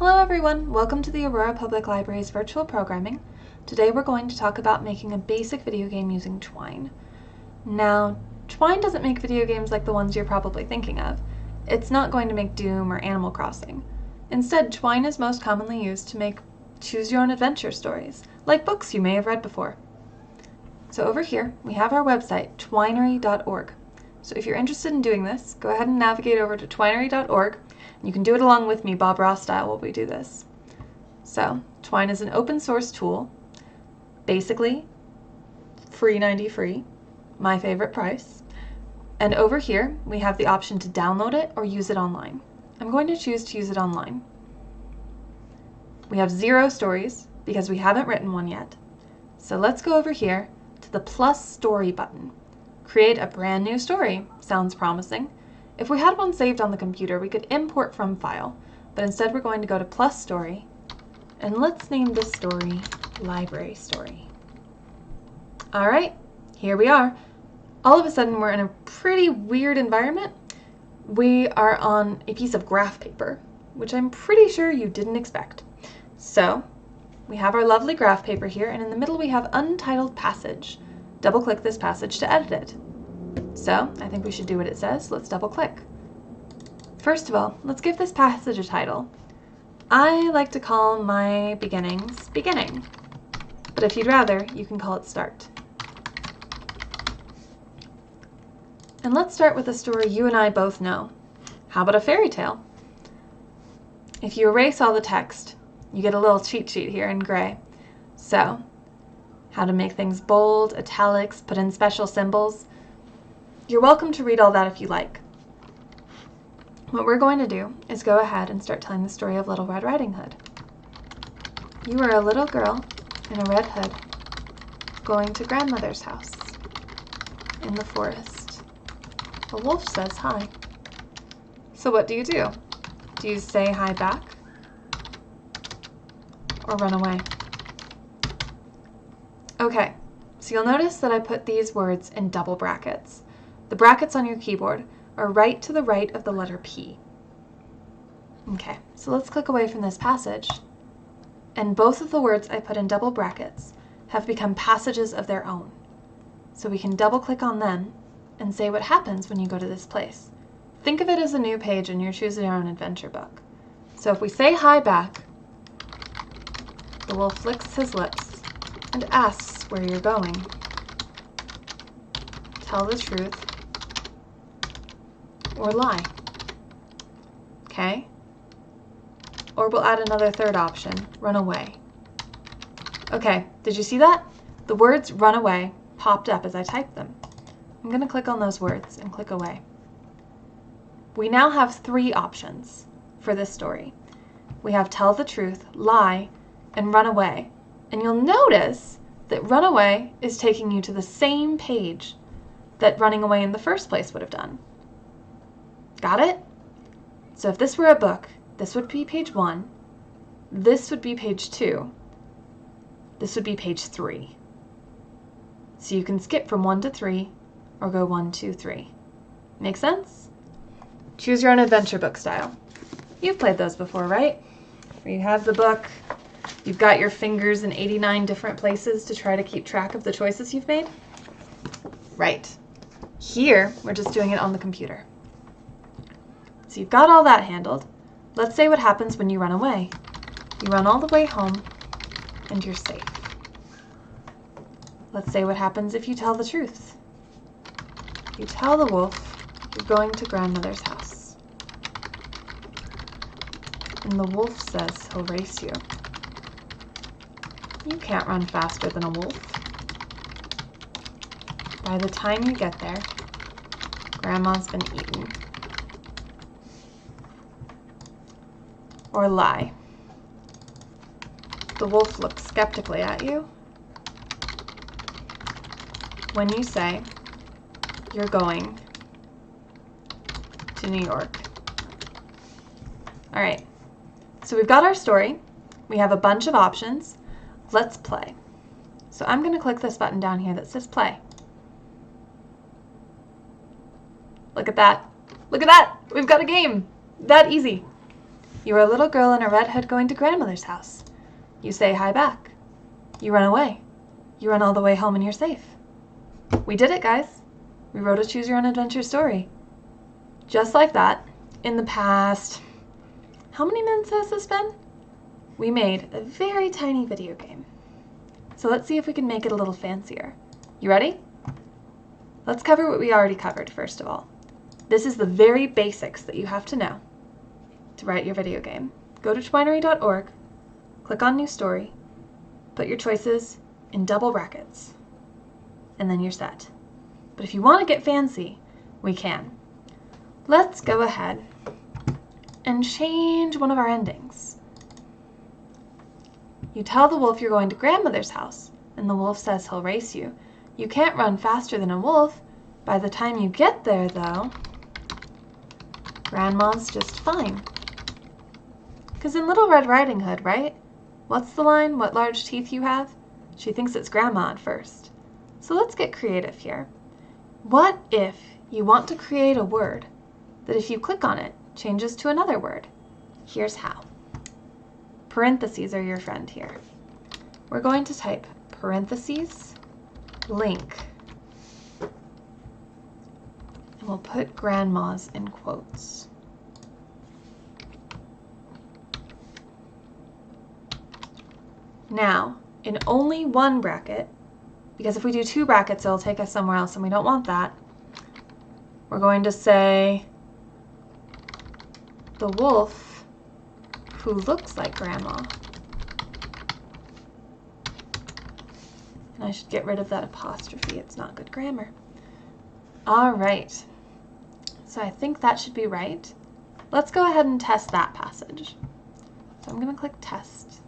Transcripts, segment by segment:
Hello everyone, welcome to the Aurora Public Library's virtual programming. Today we're going to talk about making a basic video game using Twine. Now, Twine doesn't make video games like the ones you're probably thinking of. It's not going to make Doom or Animal Crossing. Instead, Twine is most commonly used to make choose-your-own-adventure stories, like books you may have read before. So over here, we have our website, twinery.org. So if you're interested in doing this, go ahead and navigate over to twinery.org. You can do it along with me, Bob Ross style, while we do this. So, Twine is an open source tool, basically free 90 free, my favorite price. And over here, we have the option to download it or use it online. I'm going to choose to use it online. We have 0 stories because we haven't written one yet. So let's go over here to the plus story button. Create a brand new story. Sounds promising. If we had one saved on the computer, we could import from file, but instead we're going to go to plus story, and let's name this story Library Story. All right, here we are. All of a sudden we're in a pretty weird environment. We are on a piece of graph paper, which I'm pretty sure you didn't expect. So we have our lovely graph paper here, and in the middle we have Untitled Passage. Double click this passage to edit it. So, I think we should do what it says. Let's double click. First of all, let's give this passage a title. I like to call my beginnings Beginning, but if you'd rather, you can call it Start. And let's start with a story you and I both know. How about a fairy tale? If you erase all the text, you get a little cheat sheet here in gray. So, how to make things bold, italics, put in special symbols. You're welcome to read all that if you like. What we're going to do is go ahead and start telling the story of Little Red Riding Hood. You are a little girl in a red hood going to grandmother's house in the forest. A wolf says hi. So what do? Do you say hi back or run away? Okay, so you'll notice that I put these words in double brackets. The brackets on your keyboard are right to the right of the letter P. Okay, so let's click away from this passage. And both of the words I put in double brackets have become passages of their own. So we can double click on them and say what happens when you go to this place. Think of it as a new page in your Choose Your Own Adventure book. So if we say hi back, the wolf flicks his lips and asks where you're going. Tell the truth or lie. Okay? Or we'll add another third option, run away. Okay, did you see that? The words run away popped up as I typed them. I'm going to click on those words and click away. We now have 3 options for this story. We have tell the truth, lie, and run away. And you'll notice that run away is taking you to the same page that running away in the first place would have done. Got it? So if this were a book, this would be page 1, this would be page 2, this would be page 3. So you can skip from 1 to 3 or go 1, 2, 3. Make sense? Choose your own adventure book style. You've played those before, right? Where you have the book, you've got your fingers in 89 different places to try to keep track of the choices you've made. Right. Here, we're just doing it on the computer. So you've got all that handled. Let's say what happens when you run away. You run all the way home, and you're safe. Let's say what happens if you tell the truth. You tell the wolf you're going to grandmother's house. And the wolf says he'll race you. You can't run faster than a wolf. By the time you get there, Grandma's been eaten. Or lie. The wolf looks skeptically at you when you say you're going to New York. All right, so we've got our story. We have a bunch of options. Let's play. So I'm going to click this button down here that says play. Look at that. Look at that. We've got a game. That easy. You are a little girl in a red hood going to grandmother's house. You say hi back. You run away. You run all the way home and you're safe. We did it, guys. We wrote a choose your own adventure story. Just like that, in the past, how many minutes has this been? We made a very tiny video game. So let's see if we can make it a little fancier. You ready? Let's cover what we already covered first of all. This is the very basics that you have to know to write your video game. Go to twinery.org, click on New Story, put your choices in double brackets, and then you're set. But if you want to get fancy, we can. Let's go ahead and change one of our endings. You tell the wolf you're going to grandmother's house, and the wolf says he'll race you. You can't run faster than a wolf. By the time you get there, though, Grandma's just fine. 'Cause in Little Red Riding Hood, right? What's the line? What large teeth you have? She thinks it's Grandma at first. So let's get creative here. What if you want to create a word that if you click on it, changes to another word? Here's how. Parentheses are your friend here. We're going to type parentheses, link, and we'll put grandmas in quotes. Now, in only one bracket, because if we do two brackets, it'll take us somewhere else, and we don't want that, we're going to say the wolf who looks like Grandma. And I should get rid of that apostrophe. It's not good grammar. All right. So I think that should be right. Let's go ahead and test that passage. So I'm going to click Test.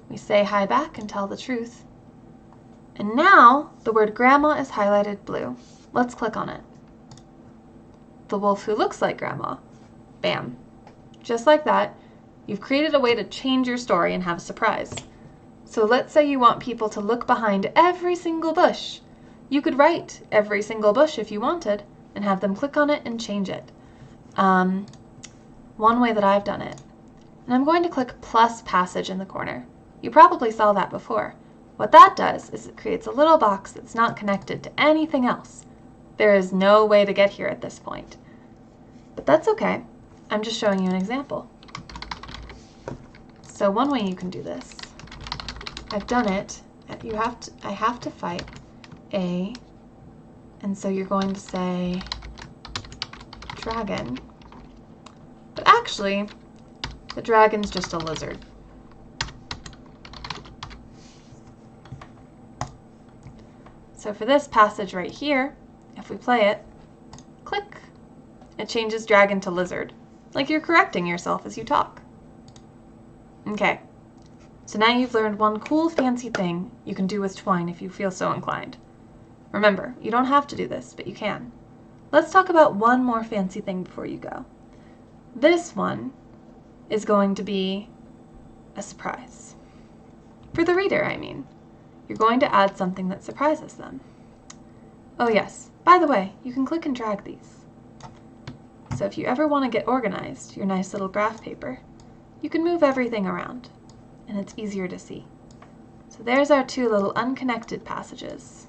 We say hi back and tell the truth. And now the word Grandma is highlighted blue. Let's click on it. The wolf who looks like Grandma. Bam. Just like that, you've created a way to change your story and have a surprise. So let's say you want people to look behind every single bush. You could write every single bush if you wanted and have them click on it and change it. One way that I've done it. And I'm going to click plus passage in the corner. You probably saw that before. What that does is it creates a little box that's not connected to anything else. There is no way to get here at this point. But that's okay. I'm just showing you an example. So one way you can do this, I've done it. I have to fight a, and so you're going to say dragon. But actually, the dragon's just a lizard. So for this passage right here, if we play it, click, it changes dragon to lizard, like you're correcting yourself as you talk. Okay, so now you've learned one cool fancy thing you can do with Twine if you feel so inclined. Remember, you don't have to do this, but you can. Let's talk about one more fancy thing before you go. This one is going to be a surprise. For the reader, I mean. You're going to add something that surprises them. Oh yes, by the way, you can click and drag these. So if you ever want to get organized, your nice little graph paper, you can move everything around, and it's easier to see. So there's our two little unconnected passages.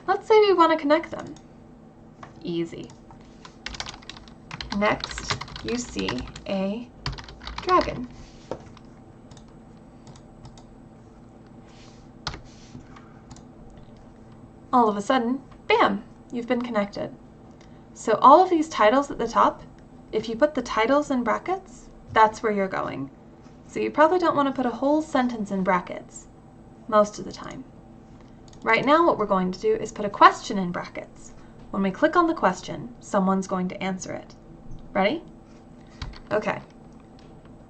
Let's say we want to connect them. Easy. Next, you see a dragon. All of a sudden, bam, you've been connected. So all of these titles at the top, if you put the titles in brackets, that's where you're going. So you probably don't want to put a whole sentence in brackets most of the time. Right now what we're going to do is put a question in brackets. When we click on the question, someone's going to answer it. Ready? Okay.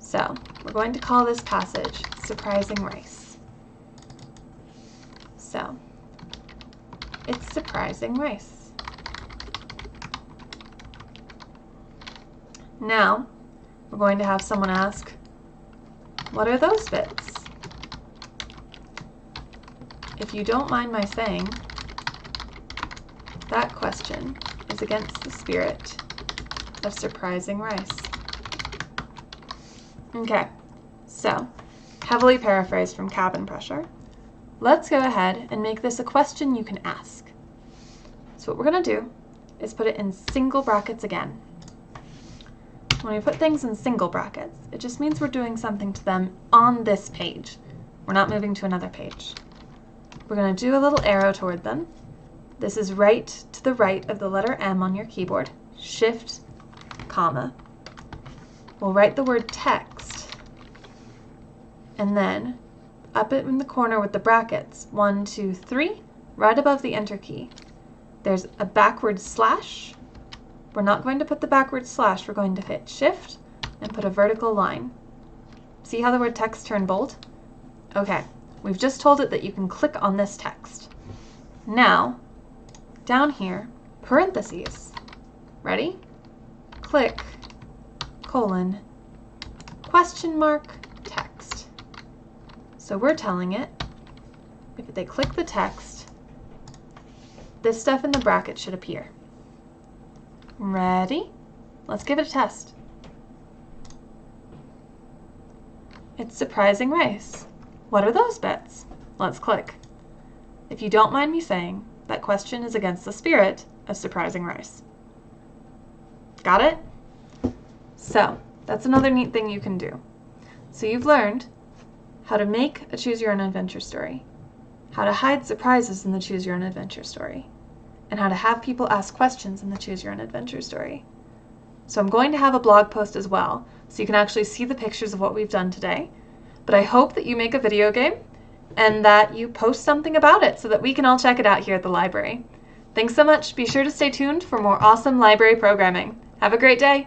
So we're going to call this passage Surprising Race. So it's Surprising Race. Now, we're going to have someone ask, what are those bits? If you don't mind my saying, that question is against the spirit of Surprising Rice. Okay, so heavily paraphrased from Cabin Pressure. Let's go ahead and make this a question you can ask. So what we're going to do is put it in single brackets again. When we put things in single brackets, it just means we're doing something to them on this page. We're not moving to another page. We're going to do a little arrow toward them. This is right to the right of the letter M on your keyboard. Shift, comma. We'll write the word text, and then up in the corner with the brackets, 1, 2, 3, right above the Enter key, there's a backward slash. We're not going to put the backward slash, we're going to hit Shift and put a vertical line. See how the word text turned bold? Okay, we've just told it that you can click on this text. Now, down here, parentheses. Ready? Click, colon, question mark, text. So we're telling it, if they click the text, this stuff in the bracket should appear. Ready? Let's give it a test. It's surprising rice. What are those bits? Let's click. If you don't mind me saying, that question is against the spirit of surprising rice. Got it? So, that's another neat thing you can do. So you've learned how to make a Choose Your Own Adventure story, how to hide surprises in the Choose Your Own Adventure story, and how to have people ask questions in the Choose Your Own Adventure story. So I'm going to have a blog post as well, so you can actually see the pictures of what we've done today. But I hope that you make a video game and that you post something about it so that we can all check it out here at the library. Thanks so much. Be sure to stay tuned for more awesome library programming. Have a great day.